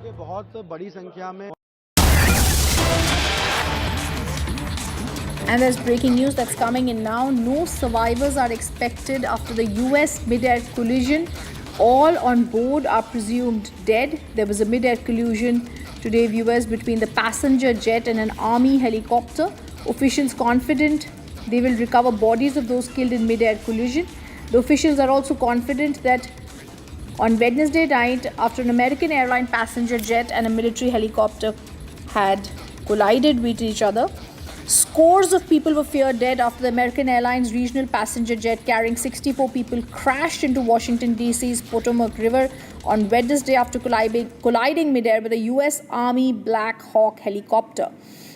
And there's breaking news that's coming in now. No survivors are expected after the US mid-air collision. All on board are presumed dead. There was a mid-air collision today, viewers, between the passenger jet and an army helicopter. Officials confident they will recover bodies of those killed in mid-air collision. The officials are also confident that on Wednesday night, after an American airline passenger jet and a military helicopter had collided with each other, scores of people were feared dead after the American Airlines regional passenger jet carrying 64 people crashed into Washington, D.C.'s Potomac River on Wednesday after colliding midair with a U.S. Army Black Hawk helicopter.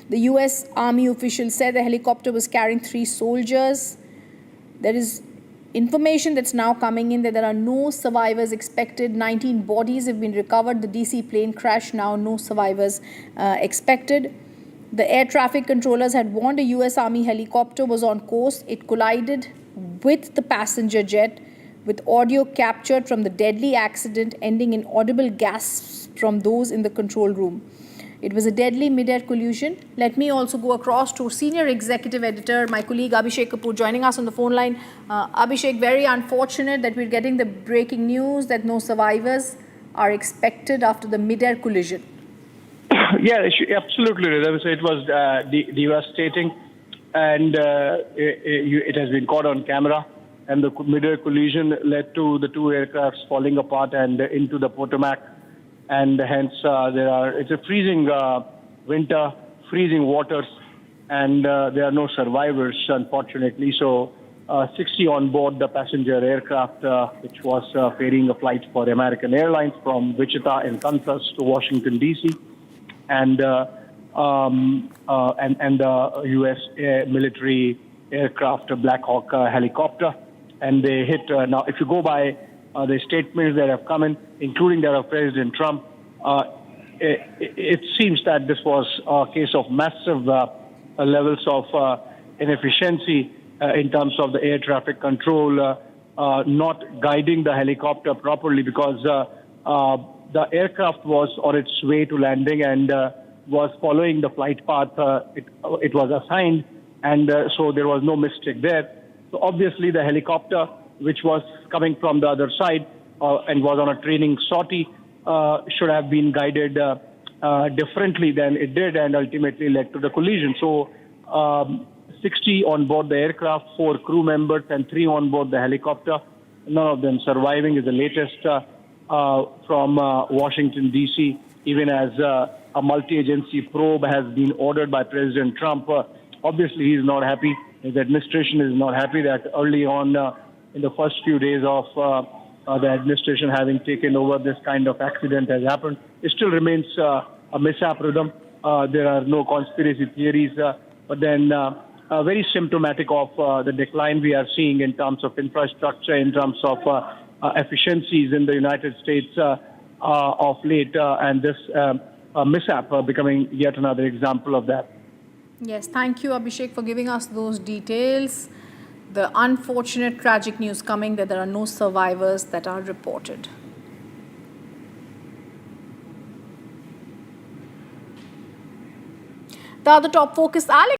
The U.S. Army officials said the helicopter was carrying 3 soldiers. There is information that's now coming in that there are no survivors expected. 19 bodies have been recovered. The D.C. plane crash, now no survivors expected. The air traffic controllers had warned a U.S. Army helicopter was on course. It collided with the passenger jet, with audio captured from the deadly accident, ending in audible gasps from those in the control room. It was a deadly mid-air collision. Let me also go across to senior executive editor, my colleague Abhishek Kapoor, joining us on the phone line. Abhishek, very unfortunate that we're getting the breaking news that no survivors are expected after the mid-air collision. Yeah, absolutely. It was devastating, and it has been caught on camera. And the mid-air collision led to the 2 aircrafts falling apart and into the Potomac. And hence, it's a freezing winter, freezing waters, and there are no survivors, unfortunately. So, 60 on board the passenger aircraft, which was ferrying a flight for American Airlines from Wichita in Kansas to Washington, D.C. And the U.S. military aircraft, a Black Hawk helicopter, and they hit. Now, if you go by the statements that have come in, including that of President Trump, it seems that this was a case of massive levels of inefficiency in terms of the air traffic control, not guiding the helicopter properly, because the aircraft was on its way to landing and was following the flight path it was assigned, and so there was no mistake there. So obviously the helicopter, which was coming from the other side and was on a training sortie, should have been guided differently than it did, and ultimately led to the collision. So 60 on board the aircraft, 4 crew members and 3 on board the helicopter. None of them surviving is the latest from Washington, D.C., even as a multi-agency probe has been ordered by President Trump. Obviously, he is not happy. His administration is not happy that early on in the first few days of the administration having taken over, this kind of accident has happened. It still remains a mishap rhythm. There are no conspiracy theories, but then very symptomatic of the decline we are seeing in terms of infrastructure, in terms of efficiencies in the United States of late, and this mishap becoming yet another example of that. Yes, thank you, Abhishek, for giving us those details. The unfortunate tragic news coming that there are no survivors that are reported. The other top focus, Alex.